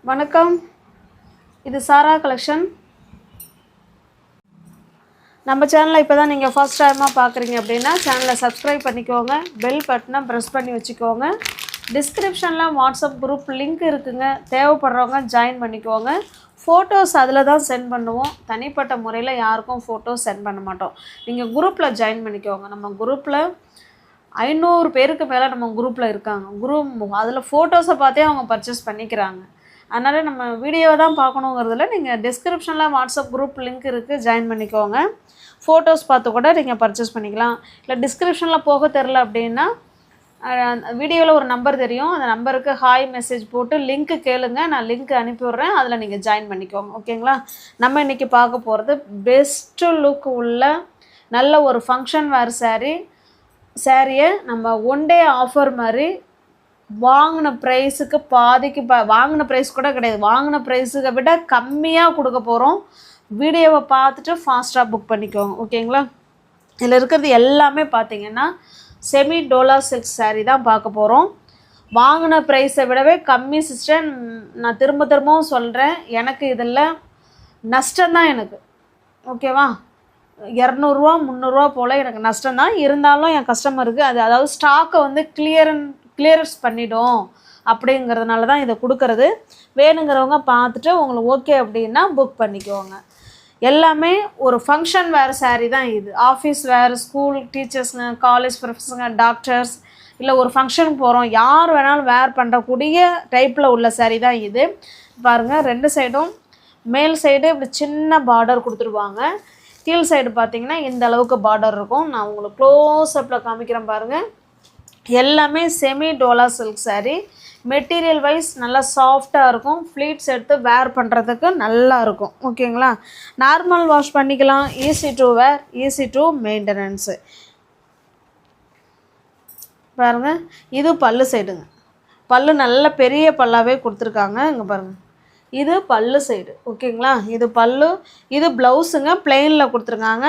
வணக்கம், இது சாரா கலெக்ஷன். நம்ம சேனலை இப்போ தான் நீங்கள் ஃபர்ஸ்ட் டைமாக பார்க்குறீங்க அப்படின்னா சேனலை சப்ஸ்கிரைப் பண்ணிக்கோங்க, பெல் பட்டனை ப்ரெஸ் பண்ணி வச்சுக்கோங்க. டிஸ்கிரிப்ஷனில் வாட்ஸ்அப் குரூப் லிங்க் இருக்குங்க, தேவைப்படுறவங்க ஜாயின் பண்ணிக்கோங்க. ஃபோட்டோஸ் அதில் தான் சென்ட் பண்ணுவோம், தனிப்பட்ட முறையில் யாருக்கும் ஃபோட்டோஸ் சென்ட் பண்ண மாட்டோம். நீங்கள் குரூப்பில் ஜாயின் பண்ணிக்கோங்க. நம்ம குரூப்பில் 500 பேருக்கு மேலே நம்ம குரூப்பில் இருக்காங்க. குரூப் அதில் ஃபோட்டோஸை பார்த்தே அவங்க பர்ச்சேஸ் பண்ணிக்கிறாங்க. அதனால் நம்ம வீடியோவை தான் பார்க்கணுங்கிறதுல நீங்கள் டிஸ்கிரிப்ஷனில் வாட்ஸ்அப் குரூப் லிங்க் இருக்குது, ஜாயின் பண்ணிக்கோங்க. ஃபோட்டோஸ் பார்த்து கூட நீங்கள் பர்ச்சேஸ் பண்ணிக்கலாம். இல்லை டிஸ்கிரிப்ஷனில் போக தெரில அப்படின்னா வீடியோவில் ஒரு நம்பர் தெரியும், அந்த நம்பருக்கு ஹாய் மெசேஜ் போட்டு லிங்க்கு கேளுங்க, நான் லிங்க் அனுப்பிவிட்றேன், அதில் நீங்கள் ஜாயின் பண்ணிக்கோங்க. ஓகேங்களா? நம்ம இன்றைக்கி பார்க்க போகிறது பெஸ்ட்டு லுக் உள்ள நல்ல ஒரு ஃபங்க்ஷன் வேர் சாரியை நம்ம ஒன் டே ஆஃபர் மாதிரி வாங்கின ப்ரைஸுக்கு பாதிக்கு வாங்கின ப்ரைஸ் கூட கிடையாது, வாங்கின ப்ரைஸுக்கு விட கம்மியாக கொடுக்க போகிறோம். வீடியோவை பார்த்துட்டு ஃபாஸ்ட்டாக புக் பண்ணிக்கோங்க. ஓகேங்களா? இதில் இருக்கிறது எல்லாமே பார்த்தீங்கன்னா செமி டோலா சில்க் சாரீ தான் பார்க்க போகிறோம். வாங்கின ப்ரைஸை விடவே கம்மி சிஸ்டர். நான் திரும்பவும் சொல்கிறேன், எனக்கு இதில் நஷ்டம்தான் எனக்கு. ஓகேவா? 200 300 போல் எனக்கு நஷ்டம்தான். இருந்தாலும் என் கஸ்டமருக்கு அதாவது ஸ்டாக்கை வந்து கிளியரன்ஸ் பண்ணிடும் அப்படிங்கிறதுனால தான் இதை கொடுக்கறது. வேணுங்கிறவங்க பார்த்துட்டு உங்களுக்கு ஓகே அப்படின்னா புக் பண்ணிக்கோங்க. எல்லாமே ஒரு ஃபங்க்ஷன் வேர் சாரீ தான் இது. ஆஃபீஸ் வேர், ஸ்கூல் டீச்சர்ஸுங்க, காலேஜ் ப்ரொஃபஸருங்க, டாக்டர்ஸ், இல்லை ஒரு ஃபங்க்ஷனுக்கு போகிறோம், யார் வேணாலும் வேர் பண்ணுறக்கூடிய டைப்பில் உள்ள சாரீ தான் இது. பாருங்கள், 2 சைடும் மேல் சைடு இப்படி சின்ன பார்டர் கொடுத்துருவாங்க, கீழ் சைடு பார்த்திங்கன்னா இந்த அளவுக்கு பார்டர் இருக்கும். நான் உங்களுக்கு க்ளோஸ்அப்பில் காமிக்கிறேன் பாருங்கள். எல்லாமே semi dola silk sari. Material wise நல்லா சாஃப்டாக இருக்கும், ஃப்ளீட்ஸ் எடுத்து வேர் பண்ணுறதுக்கு நல்லா இருக்கும். ஓகேங்களா? நார்மல் வாஷ் பண்ணிக்கலாம், easy to wear, easy to maintenance. பாருங்கள், இது பல்லு சைடுங்க. பல்லு நல்ல பெரிய பல்லாவே கொடுத்துருக்காங்க. இங்கே பாருங்கள், இது பல்லு சைடு. ஓகேங்களா? இது பல்லு, இது ப்ளவுஸுங்க, பிளெயினில் கொடுத்துருக்காங்க.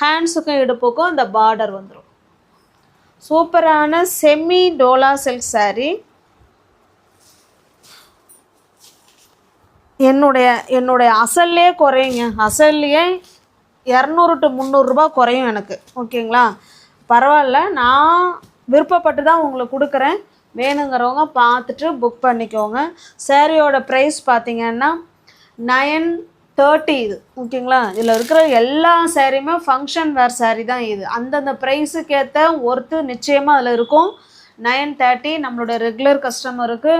ஹேண்ட்ஸுக்கும் இடுப்புக்கும் இந்த பார்டர் வந்துடும். சூப்பரான செமி டோலா சில்க் சாரீ. என்னுடைய அசல்லே குறையுங்க, அசல்லையே 200 to 300 ரூபா குறையும் எனக்கு. ஓகேங்களா? பரவாயில்ல, நான் விருப்பப்பட்டு தான் உங்களுக்கு கொடுக்குறேன். வேணுங்கிறவங்க பார்த்துட்டு புக் பண்ணிக்கோங்க. சாரியோட ப்ரைஸ் பார்த்திங்கன்னா 930 இது. ஓகேங்களா? இதில் இருக்கிற எல்லா சாரியுமே ஃபங்க்ஷன் வேர் சாரீ தான் இது. அந்தந்த ப்ரைஸுக்கு ஏற்ற ஒர்த்து நிச்சயமாக அதில் இருக்கும். 930 நம்மளோட ரெகுலர் கஸ்டமருக்கு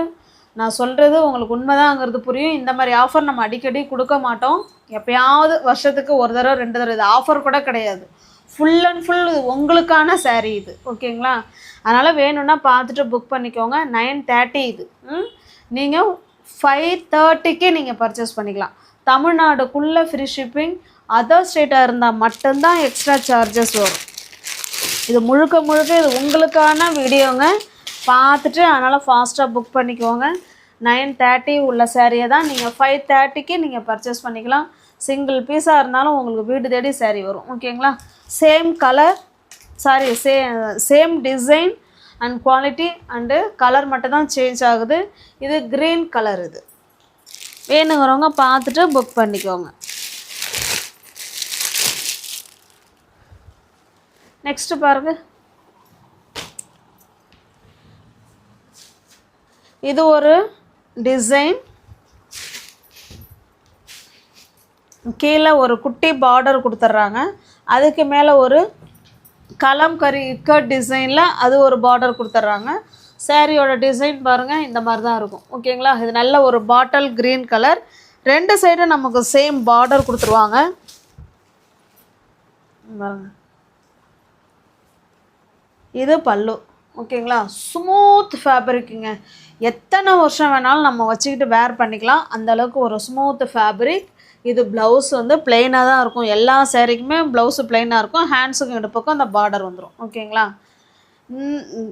நான் சொல்கிறது உங்களுக்கு உண்மைதாங்கிறது புரியும். இந்த மாதிரி ஆஃபர் நம்ம அடிக்கடி கொடுக்க மாட்டோம், எப்போயாவது வருஷத்துக்கு ஒரு தடவை 2 தடவை. இது ஆஃபர் கூட கிடையாது, ஃபுல் அண்ட் ஃபுல் உங்களுக்கான சாரீ இது. ஓகேங்களா? அதனால் வேணும்னா பார்த்துட்டு புக் பண்ணிக்கோங்க. 930 இது. நீங்கள் 530க்கு நீங்கள் பர்ச்சேஸ் பண்ணிக்கலாம். தமிழ்நாடுக்குள்ளே ஃப்ரீ ஷிப்பிங், அதர் ஸ்டேட்டாக இருந்தால் மட்டும்தான் எக்ஸ்ட்ரா சார்ஜஸ் வரும். இது முழுக்க இது உங்களுக்கான வீடியோங்க, பார்த்துட்டு அதனால் ஃபாஸ்ட்டாக புக் பண்ணிக்கோங்க. 930 உள்ள சாரியை தான் நீங்கள் 530க்கு நீங்கள் பர்ச்சேஸ் பண்ணிக்கலாம். சிங்கிள் பீஸாக இருந்தாலும் உங்களுக்கு வீடு தேடி சாரீ வரும். ஓகேங்களா? Same colour, same design and quality and colour மட்டும் தான் சேஞ்ச் ஆகுது. இது க்ரீன் கலர். இது வேணுங்கிறவங்க பார்த்துட்டு புக் பண்ணிக்கோங்க. நெக்ஸ்ட்டு பாருங்கள், இது ஒரு டிசைன். கீழே ஒரு குட்டி பார்டர் கொடுத்துட்றாங்க, அதுக்கு மேலே ஒரு கலம்கரி இக்கட் டிசைனில் அது ஒரு பார்டர் கொடுத்துட்றாங்க. சாரியோட டிசைன் பாருங்கள், இந்த மாதிரி தான் இருக்கும். ஓகேங்களா? இது நல்ல ஒரு பாட்டில் க்ரீன் கலர். 2 சைடும் நமக்கு சேம் பார்டர் கொடுத்துருவாங்க. பாருங்க, இது பல்லு. ஓகேங்களா? ஸ்மூத் ஃபேப்ரிக்குங்க, எத்தனை வருஷம் வேணாலும் நம்ம வச்சுக்கிட்டு வேர் பண்ணிக்கலாம், அந்தளவுக்கு ஒரு ஸ்மூத் ஃபேப்ரிக். இது ப்ளவுஸ் வந்து பிளெயினாக தான் இருக்கும், எல்லா சாரிக்குமே ப்ளவுஸு பிளெயினாக இருக்கும், ஹேண்ட்ஸுக்கும் இடுப்புக்கும் அந்த பார்டர் வந்துடும். ஓகேங்களா?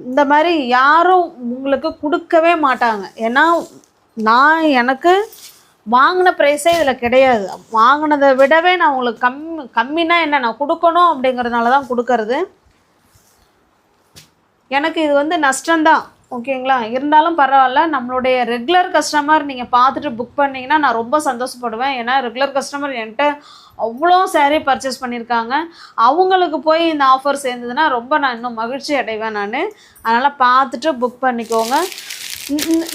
இந்த மாதிரி யாரும் உங்களுக்கு கொடுக்கவே மாட்டாங்க. ஏன்னா எனக்கு வாங்கின ப்ரைஸே இதில் கிடையாது. வாங்கினதை விடவே நான் உங்களுக்கு கம்மினா என்ன நான் கொடுக்கணும் அப்படிங்கிறதுனால தான் கொடுக்கறது. எனக்கு இது வந்து நஷ்டம்தான். ஓகேங்களா. இருந்தாலும் பரவாயில்ல, நம்மளுடைய ரெகுலர் கஸ்டமர் நீங்கள் பார்த்துட்டு புக் பண்ணிங்கன்னா நான் ரொம்ப சந்தோஷப்படுவேன். ஏன்னா ரெகுலர் கஸ்டமர் என்கிட்ட அவ்வளோ saree பர்ச்சேஸ் பண்ணியிருக்காங்க. அவங்களுக்கு போய் இந்த ஆஃபர் சேர்ந்ததுன்னா ரொம்ப நான் இன்னும் மகிழ்ச்சி அடைவேன் நான். அதனால் பார்த்துட்டு புக் பண்ணிக்கோங்க.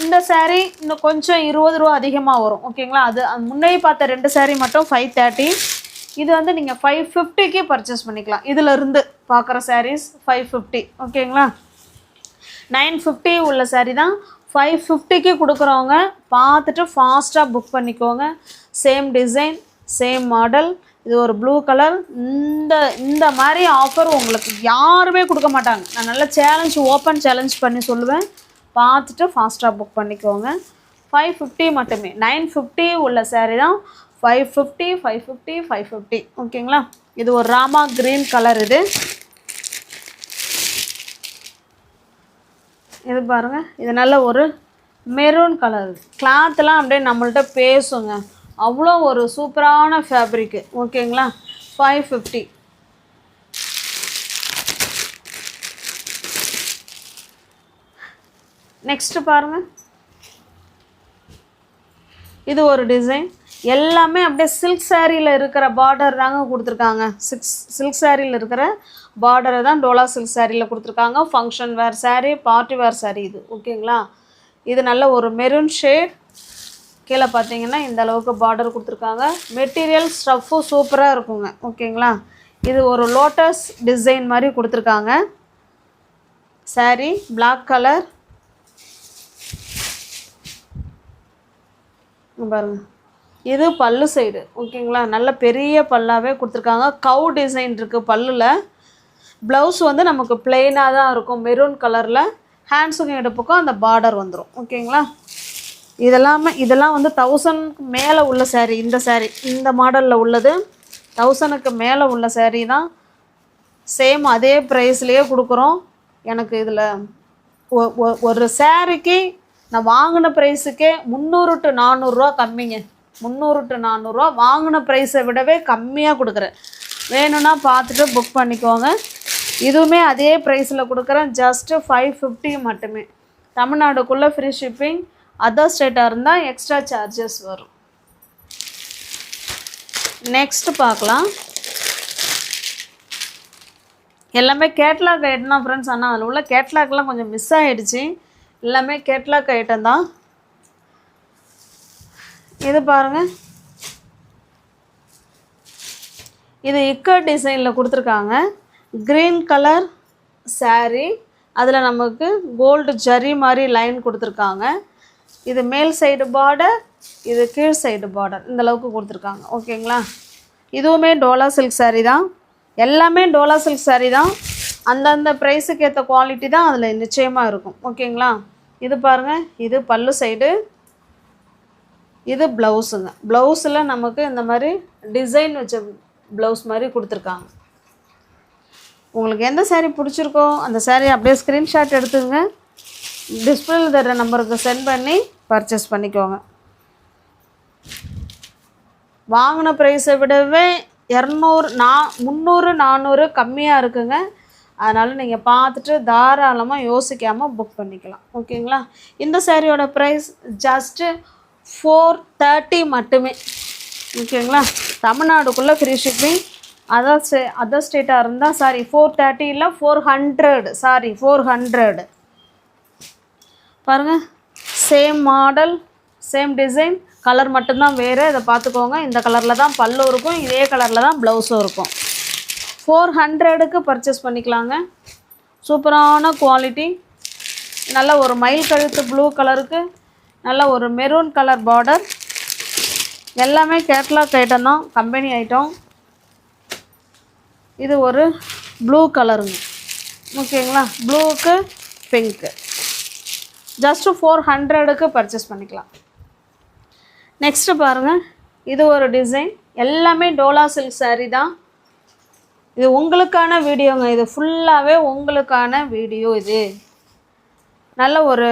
இந்த saree இன்னும் கொஞ்சம் 20 ரூபா அதிகமாக வரும். ஓகேங்களா. அது முன்னாடி பார்த்த 2 saree மட்டும் 530. இது வந்து நீங்கள் 550க்கு பர்ச்சேஸ் பண்ணிக்கலாம். இதிலிருந்து பார்க்குற sarees 550. ஓகேங்களா. 950 உள்ள saree தான் 550க்கு கொடுக்குறவங்க பார்த்துட்டு ஃபாஸ்ட்டாக புக் பண்ணிக்கோங்க. Same design, same model. இது ஒரு ப்ளூ கலர். இந்த மாதிரி ஆஃபர் உங்களுக்கு யாருமே கொடுக்க மாட்டாங்க. நான் நல்ல ஓப்பன் சேலஞ்ச் பண்ணி சொல்லுவேன். பார்த்துட்டு ஃபாஸ்ட்டாக புக் பண்ணிக்கோங்க. 550 மட்டுமே. 950 உள்ள saree தான் 550, 550, 550. ஓகேங்களா. இது ஒரு ராமா க்ரீன் கலர். இது பாருங்கள், இது நல்ல ஒரு மெரூன் கலர். கிளாத்லாம் அப்படியே நம்மள்ட்ட பேசுங்க. அவ்வளோ ஒரு சூப்பரான ஃபேப்ரிக்கு. ஓகேங்களா. 550. நெக்ஸ்ட்டு பாருங்கள், இது ஒரு டிசைன். எல்லாமே அப்படியே சில்க் சாரியில் இருக்கிற பார்டர் தாங்க கொடுத்துருக்காங்க. சில்க் சாரியில் இருக்கிற பார்டரை தான் டோலா சில்க் சாரியில் கொடுத்துருக்காங்க. ஃபங்க்ஷன் வேர் saree, பார்ட்டி வேர் saree இது. ஓகேங்களா. இது நல்ல ஒரு மெரூன் ஷேட். கீழே பார்த்தீங்கன்னா இந்த அளவுக்கு பார்டர் கொடுத்துருக்காங்க. மெட்டீரியல் ஸ்டஃப்பும் சூப்பராக இருக்குங்க. ஓகேங்களா. இது ஒரு லோட்டஸ் டிசைன் மாதிரி கொடுத்துருக்காங்க. saree black colour. பாருங்க, இது பல்லு சைடு. ஓகேங்களா. நல்ல பெரிய பல்லாவே கொடுத்துருக்காங்க. கவு டிசைன் இருக்குது பல்லில். ப்ளவுஸ் வந்து நமக்கு பிளெயினாக தான் இருக்கும், மெரூன் கலரில். ஹேண்ட்ஸுக்கும் எடுப்புக்கும் அந்த பார்டர் வந்துடும். ஓகேங்களா. இதெல்லாம் வந்து 1000க்கு மேலே உள்ள saree. இந்த saree இந்த மாடலில் உள்ளது 1000க்கு மேலே உள்ள saree தான். சேம் அதே ப்ரைஸ்லேயே கொடுக்குறோம். எனக்கு இதில் ஒரு சாரிக்கு நான் வாங்கின ப்ரைஸுக்கே 300 to 400 ரூபா கம்மிங்க. 300 to 400 ரூபா வாங்கின ப்ரைஸை விடவே கம்மியாக கொடுக்குறேன். வேணும்னா பார்த்துட்டு புக் பண்ணிக்கோங்க. இதுவுமே அதே ப்ரைஸில் கொடுக்குறேன். ஜஸ்ட்டு 550 மட்டுமே. தமிழ்நாடுக்குள்ளே ஃப்ரீ ஷிப்பிங். அதர் ஸ்டேட்டாக இருந்தால் எக்ஸ்ட்ரா சார்ஜஸ் வரும். நெக்ஸ்ட்டு பார்க்கலாம். எல்லாமே கேட்லாக் ஐட்டம் தான் ஃப்ரெண்ட்ஸ். ஆனால் அதில் உள்ள கேட்லாக்லாம் கொஞ்சம் மிஸ் ஆகிடுச்சு. எல்லாமே கேட்லாக் ஐட்டம் தான். இது பாருங்கள், இது இக்கட் டிசைனில் கொடுத்துருக்காங்க. Green colour saree. அதில் நமக்கு கோல்டு ஜரி மாதிரி லைன் கொடுத்துருக்காங்க. இது மேல் சைடு பார்டர், இது கீழ் சைடு பார்டர். இந்த அளவுக்கு கொடுத்துருக்காங்க. ஓகேங்களா. இதுவுமே டோலா சில்க் saree தான். எல்லாமே டோலா சில்க் saree தான். அந்தந்த ப்ரைஸுக்கு ஏற்ற குவாலிட்டி தான் அதில் நிச்சயமாக இருக்கும். ஓகேங்களா. இது பாருங்கள், இது பல்லு சைடு, இது ப்ளவுஸுங்க. ப்ளவுஸில் நமக்கு இந்த மாதிரி டிசைன் வச்ச ப்ளவுஸ் மாதிரி கொடுத்துருக்காங்க. உங்களுக்கு எந்த saree பிடிச்சிருக்கோ அந்த saree அப்படியே ஸ்க்ரீன்ஷாட் எடுத்துங்க. டிஸ்பிளேல தர நம்பருக்கு சென்ட் பண்ணி பர்ச்சேஸ் பண்ணிக்கோங்க. வாங்கின ப்ரைஸை விடவே 300 400 கம்மியாக இருக்குங்க. அதனால் நீங்கள் பார்த்துட்டு தாராளமாக யோசிக்காமல் புக் பண்ணிக்கலாம். ஓகேங்களா. இந்த சாரியோட ப்ரைஸ் ஜஸ்ட்டு 430 மட்டுமே. ஓகேங்களா. தமிழ்நாடுக்குள்ளே ஃப்ரீ ஷிப்பிங். அதர் ஸ்டேட்டாக இருந்தால் 430 இல்லை 400 பாருங்கள். Same model, same design, colour மட்டும்தான் வேறு. இதை பார்த்துக்கோங்க. இந்த கலரில் தான் பல்லு இருக்கும், இதே கலரில் தான் ப்ளவுஸும் இருக்கும். 400க்கு பர்ச்சேஸ் பண்ணிக்கலாங்க. சூப்பரான குவாலிட்டி. நல்ல ஒரு மயில் கழுத்து ப்ளூ கலருக்கு நல்ல ஒரு மெரூன் கலர் பார்டர். எல்லாமே கேட்லாக் ஐட்டம் தான், கம்பெனி ஐட்டம். இது ஒரு ப்ளூ கலருங்க. ஓகேங்களா. ப்ளூவுக்கு பிங்க்கு. ஜஸ்ட்டு 400க்கு பர்ச்சேஸ் பண்ணிக்கலாம். நெக்ஸ்ட்டு பாருங்கள், இது ஒரு டிசைன். எல்லாமே டோலா சில்க் saree தான். இது உங்களுக்கான வீடியோங்க. இது ஃபுல்லாகவே உங்களுக்கான வீடியோ. இது நல்ல ஒரு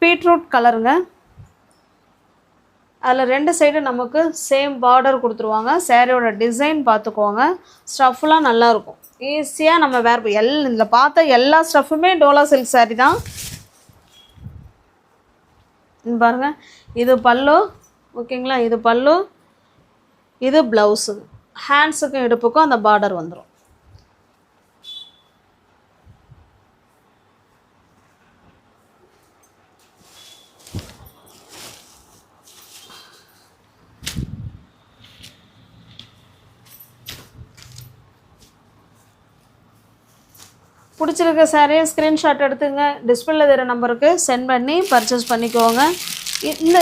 பீட்ரூட் கலருங்க. அதில் 2 சைடு நமக்கு சேம் பார்டர் கொடுத்துருவாங்க. சேரீயோட டிசைன் பார்த்துக்கோங்க. ஸ்டஃப்லாம் நல்லாயிருக்கும். ஈஸியாக நம்ம இதில் பார்த்த எல்லா ஸ்டஃப்புமே டோலா சில்க் saree தான். பாருங்கள், இது பல்லு. ஓகேங்களா, இது பல்லு, இது ப்ளவுஸு. ஹேண்ட்ஸுக்கும் இடுப்புக்கும் அந்த பார்டர் வந்துடும். பிடிச்சிருக்க சாரியை ஸ்க்ரீன்ஷாட் எடுத்துங்க, டிஸ்பிளேல தர நம்பருக்கு சென்ட் பண்ணி பர்ச்சேஸ் பண்ணிக்கோங்க.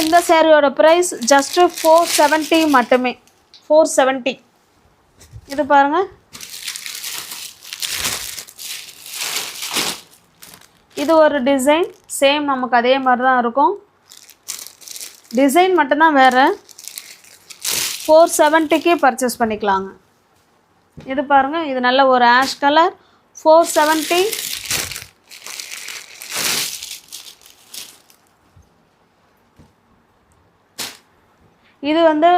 இந்த சாரியோட ப்ரைஸ் ஜஸ்ட்டு 470 மட்டுமே. 470. இது பாருங்கள், இது ஒரு டிசைன். சேம் நமக்கு அதே மாதிரி தான் இருக்கும், டிசைன் மட்டும்தான் வேறு. 470க்கு பர்ச்சேஸ் பண்ணிக்கலாங்க. இது பாருங்கள், இது நல்ல ஒரு ஆஷ் கலர். 470. இது வந்து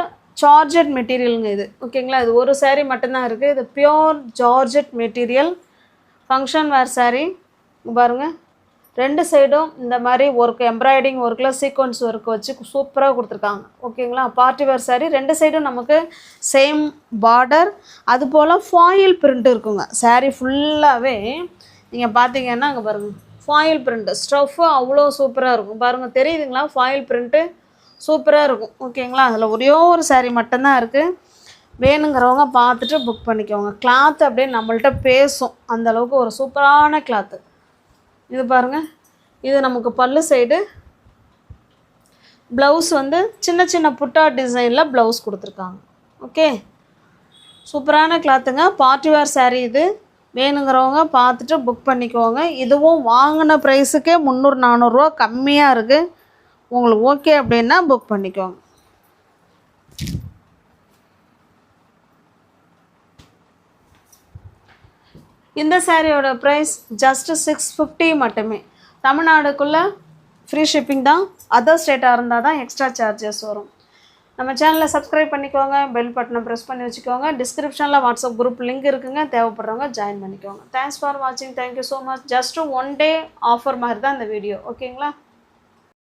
ஜார்ஜெட் மெட்டீரியலுங்க இது. ஓகேங்களா, இது ஒரு சாரீ மட்டும்தான் இருக்குது. இது பியோர் ஜார்ஜெட் மெட்டீரியல், ஃபங்க்ஷன் வேர் சாரீ. பாருங்கள், ரெண்டு சைடும் இந்த மாதிரி ஒர்க், எம்ப்ராய்டிங் ஒர்க்கில் சீக்வன்ஸ் ஒர்க் வச்சு சூப்பராக கொடுத்துருக்காங்க. ஓகேங்களா, பார்ட்டி வேர் சாரீ. ரெண்டு சைடும் நமக்கு சேம் பார்டர், அதுபோல் ஃபாயில் பிரிண்ட் இருக்குங்க. சாரீ ஃபுல்லாகவே நீங்கள் பார்த்தீங்கன்னா அங்கே பாருங்கள், ஃபாயில் பிரிண்ட்டு ஸ்டஃப்பு அவ்வளோ சூப்பராக இருக்கும். பாருங்கள், தெரியுதுங்களா, ஃபாயில் பிரிண்ட்டு சூப்பராக இருக்கும். ஓகேங்களா, அதில் ஒரே ஒரு சாரீ மட்டும்தான் இருக்குது. வேணுங்கிறவங்க பார்த்துட்டு புக் பண்ணிக்கோங்க. கிளாத்து அப்படியே நம்மள்கிட்ட பேசும், அந்தளவுக்கு ஒரு சூப்பரான கிளாத்து. இது பாருங்கள், இது நமக்கு பல்லு சைடு. ப்ளவுஸ் வந்து சின்ன சின்ன புட்டா டிசைனில் ப்ளவுஸ் கொடுத்துருக்காங்க. ஓகே, சூப்பரான கிளாத்துங்க. பார்ட்டி வேர் சாரீ இது. வேணுங்கிறவங்க பார்த்துட்டு புக் பண்ணிக்கோங்க. இதுவும் வாங்கின ப்ரைஸுக்கே 300-400 ரூபா கம்மியாக இருக்குது. உங்களுக்கு ஓகே அப்படின்னா புக் பண்ணிக்கோங்க. இந்த சாரியோட ப்ரைஸ் ஜஸ்ட்டு 650 மட்டுமே. தமிழ்நாடுக்குள்ளே ஃப்ரீ ஷிப்பிங் தான். அதர் ஸ்டேட்டாக இருந்தால் தான் எக்ஸ்ட்ரா சார்ஜஸ் வரும். நம்ம சேனலை சப்ஸ்கிரைப் பண்ணிக்கோங்க, பெல் பட்டனை ப்ரெஸ் பண்ணி வச்சுக்கோங்க. டிஸ்கிரிப்ஷனில் வாட்ஸ்அப் குரூப் லிங்க் இருக்குங்க, தேவைப்படுறவங்க ஜாயின் பண்ணிக்கோங்க. தேங்க்ஸ் ஃபார் வாட்சிங். Thank you so much. Just 1 day offer மாதிரி தான் இந்த வீடியோ. ஓகேங்களா.